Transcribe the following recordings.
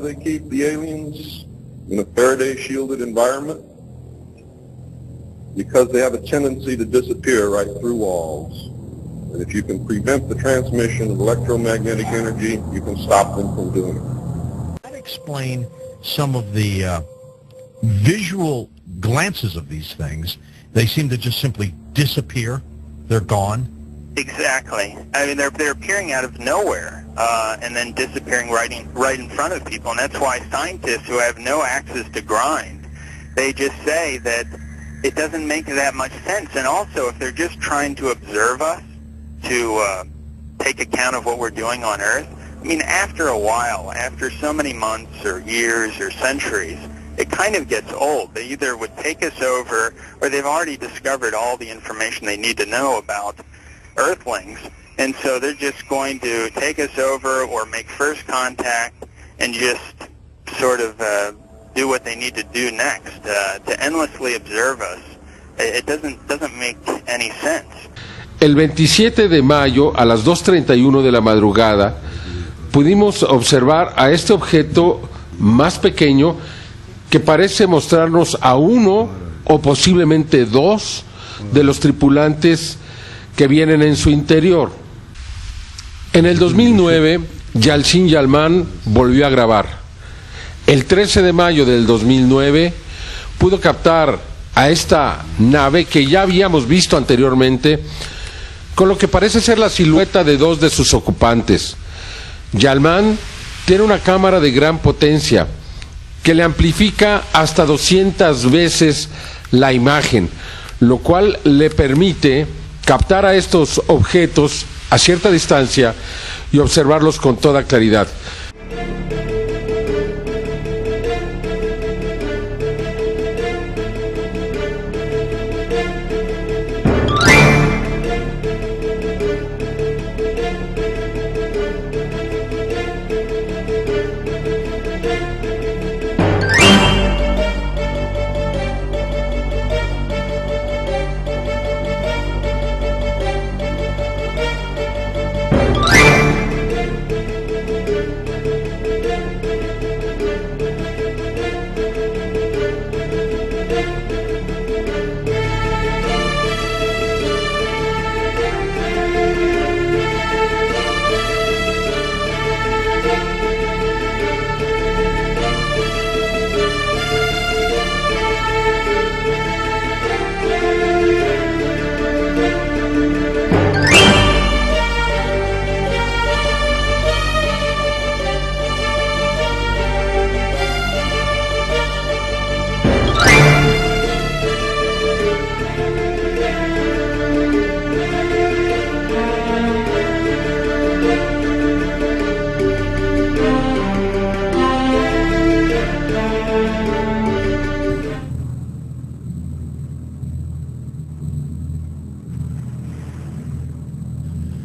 they keep the aliens in a Faraday-shielded environment? Because they have a tendency to disappear right through walls. And if you can prevent the transmission of electromagnetic energy, you can stop them from doing it. That explain some of the visual glances of these things. They seem to just simply disappear. They're gone. Exactly. I mean, they're appearing out of nowhere and then disappearing right in front of people. And that's why scientists who have no access to grind, they just say that it doesn't make that much sense. And also, if they're just trying to observe us, to take account of what we're doing on Earth, I mean, after a while, after so many months or years or centuries, it kind of gets old. They either would take us over, or they've already discovered all the information they need to know about Earthlings, and so they're just going to take us over or make first contact and just sort of do what they need to do next. To endlessly observe us, it doesn't make any sense. El 27 de mayo a las 2:31 de la madrugada pudimos observar a este objeto más pequeño que parece mostrarnos a uno o posiblemente dos de los tripulantes que vienen en su interior. En el 2009, Yalcin Yalman volvió a grabar. El 13 de mayo del 2009 pudo captar a esta nave que ya habíamos visto anteriormente, con lo que parece ser la silueta de dos de sus ocupantes. Yalman tiene una cámara de gran potencia que le amplifica hasta 200 veces la imagen, lo cual le permite captar a estos objetos a cierta distancia y observarlos con toda claridad.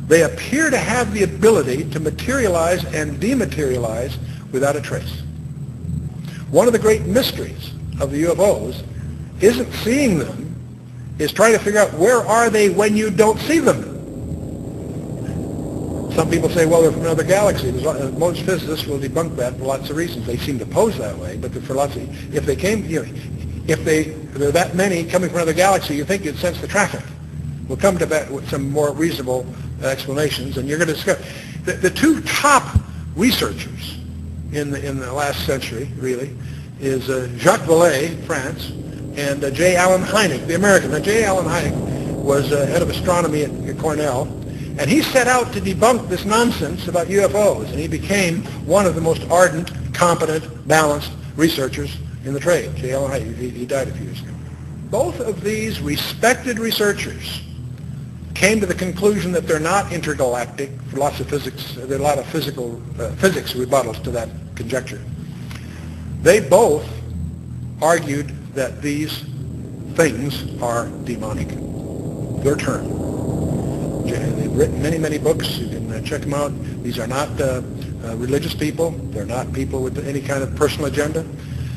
They appear to have the ability to materialize and dematerialize without a trace. One of the great mysteries of the UFOs isn't seeing them, is trying to figure out where are they when you don't see them. Some people say, well, they're from another galaxy. Most physicists will debunk that for lots of reasons. They seem to pose that way, but for lots of, if they came, if there are that many coming from another galaxy, you think you'd sense the traffic. We'll come to that with some more reasonable explanations, and you're going to discover the two top researchers in the last century, really, is Jacques Vallée, France, and J. Allen Hynek, the American. Now, J. Allen Hynek was head of astronomy at Cornell, and he set out to debunk this nonsense about UFOs, and he became one of the most ardent, competent, balanced researchers in the trade. J. Allen Hynek, he died a few years ago. Both of these respected researchers came to the conclusion that they're not intergalactic for lots of physics. There are a lot of physics rebuttals to that conjecture. They both argued that these things are demonic. Their term. They've written many, many books. You can check them out. These are not religious people. They're not people with any kind of personal agenda.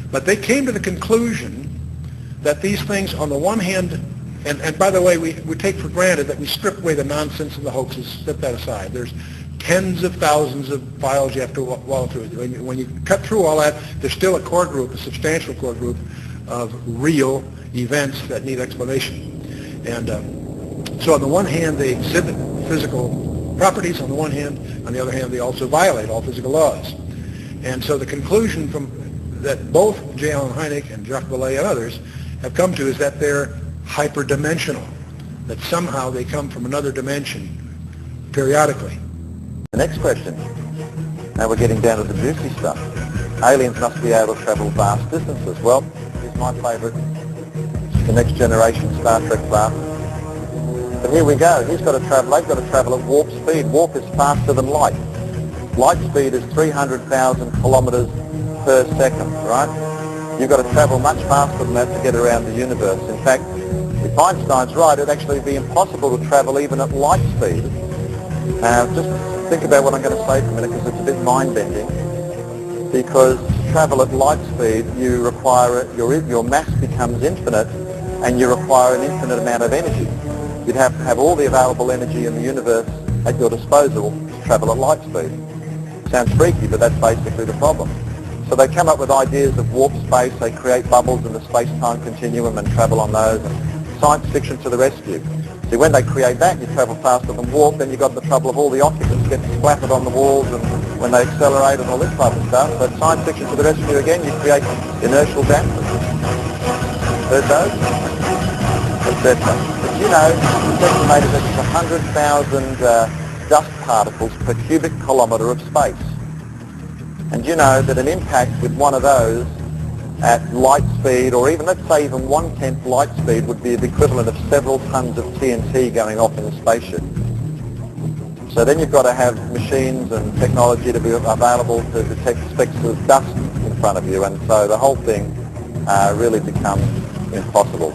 But they came to the conclusion that these things, on the one hand, and by the way, we take for granted that we strip away the nonsense and the hoaxes, set that aside. There's tens of thousands of files you have to walk through. When you cut through all that, there's still a core group, a substantial core group of real events that need explanation. And so on the one hand, they exhibit physical properties on the one hand. On the other hand, they also violate all physical laws. And so the conclusion that both J. Allen Hynek and Jacques Vallée and others have come to is that they're hyperdimensional, that somehow they come from another dimension periodically. The next question. Now we're getting down to the juicy stuff. Aliens must be able to travel vast distances. Well, here's my favourite, the Next Generation Star Trek craft. But here we go. They've got to travel at warp speed. Warp is faster than light. Light speed is 300,000 kilometres per second, right? You've got to travel much faster than that to get around the universe. In fact, if Einstein's right, it'd actually be impossible to travel even at light speed. Just think about what I'm going to say for a minute, because it's a bit mind-bending. Because to travel at light speed, you require your mass becomes infinite, and you require an infinite amount of energy. You'd have to have all the available energy in the universe at your disposal to travel at light speed. Sounds freaky, but that's basically the problem. So they come up with ideas of warp space. They create bubbles in the space-time continuum and travel on those. And science fiction to the rescue. See, when they create that, you travel faster than warp, then you've got the trouble of all the occupants getting splattered on the walls and when they accelerate and all this type of stuff. But science fiction to the rescue again, you create inertial dampers. Heard those? Etc. But you know, it's estimated that it's 100,000 dust particles per cubic kilometre of space. And you know that an impact with one of those at light speed, or even, let's say, even 1/10 light speed, would be the equivalent of several tons of TNT going off in a spaceship. So then you've got to have machines and technology to be available to detect specks of dust in front of you, and so the whole thing really becomes impossible.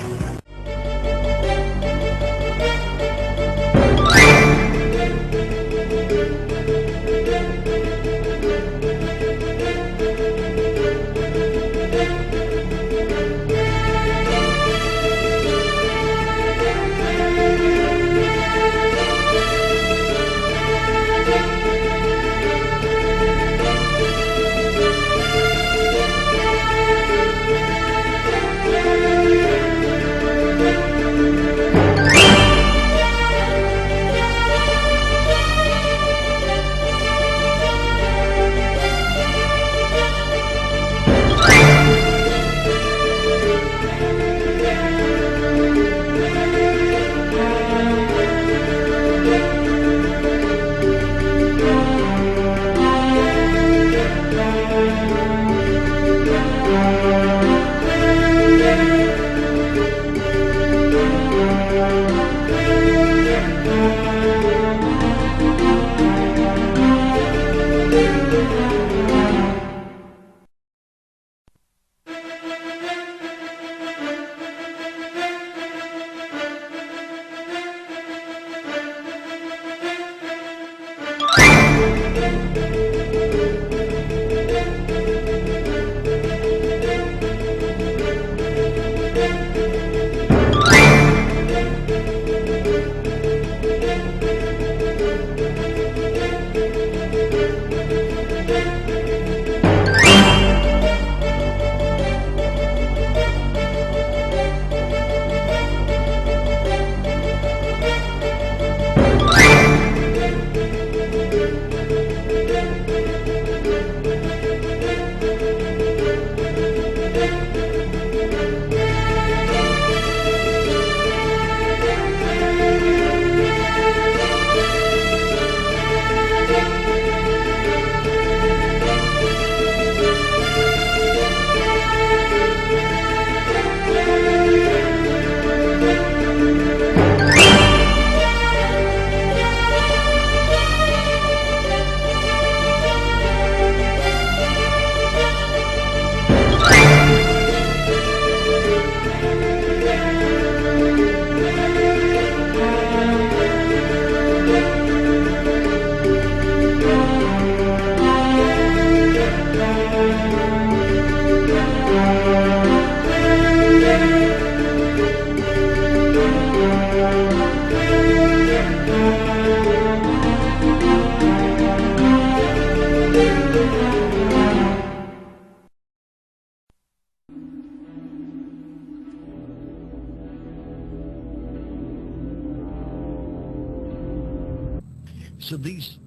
So these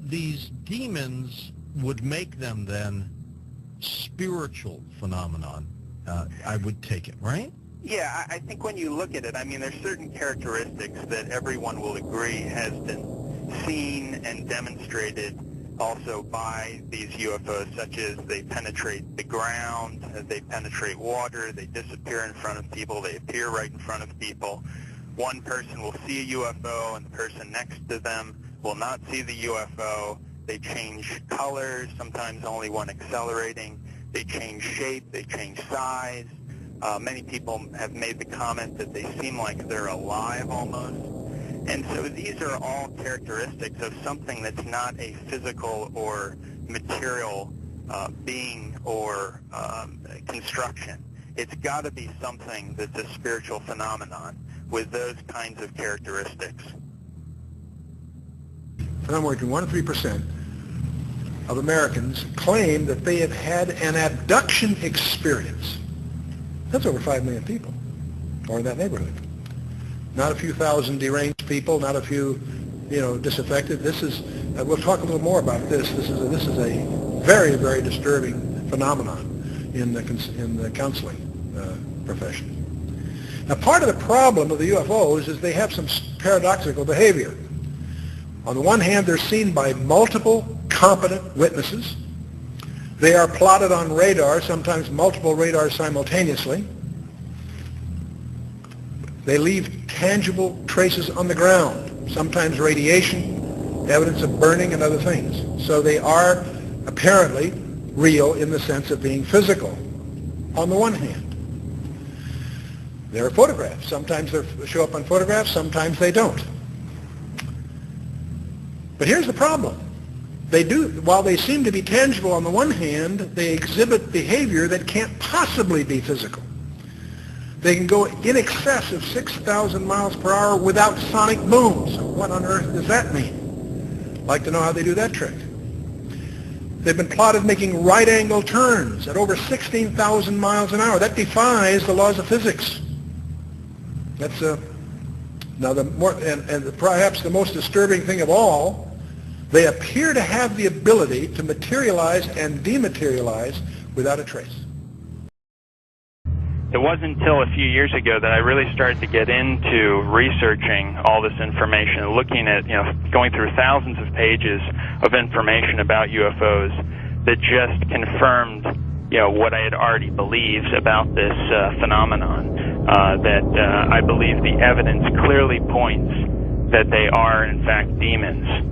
demons would make them then spiritual phenomenon, I would take it, right? Yeah, I think when you look at it, I mean, there's certain characteristics that everyone will agree has been seen and demonstrated also by these UFOs, such as they penetrate the ground, they penetrate water, they disappear in front of people, they appear right in front of people. One person will see a UFO and the person next to them will not see the UFO. They change colors, sometimes only one accelerating. They change shape, they change size. Many people have made the comment that they seem like they're alive almost. And so these are all characteristics of something that's not a physical or material being or construction. It's got to be something that's a spiritual phenomenon with those kinds of characteristics. Somewhere between 1% and 3% of Americans claim that they have had an abduction experience. That's over 5 million people, or in that neighborhood. Not a few thousand deranged people, not a few, disaffected. This is, we'll talk a little more about this. This is a very, very disturbing phenomenon in the counseling profession. Now, part of the problem of the UFOs is they have some paradoxical behavior. On the one hand, they're seen by multiple competent witnesses. They are plotted on radar, sometimes multiple radars simultaneously. They leave tangible traces on the ground, sometimes radiation, evidence of burning, and other things. So they are apparently real in the sense of being physical, on the one hand. There are photographs. Sometimes they show up on photographs, sometimes they don't. But here's the problem. They do, while they seem to be tangible on the one hand, they exhibit behavior that can't possibly be physical. They can go in excess of 6,000 miles per hour without sonic booms. What on earth does that mean? I'd like to know how they do that trick. They've been plotted making right-angle turns at over 16,000 miles an hour. That defies the laws of physics. That's now perhaps the most disturbing thing of all. They appear to have the ability to materialize and dematerialize without a trace. It wasn't until a few years ago that I really started to get into researching all this information, looking at, going through thousands of pages of information about UFOs that just confirmed, what I had already believed about this phenomenon. That I believe the evidence clearly points that they are, in fact, demons.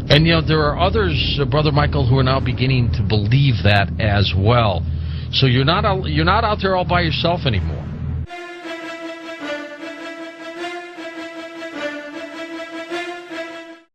And, there are others, Brother Michael, who are now beginning to believe that as well. So you're not out there all by yourself anymore.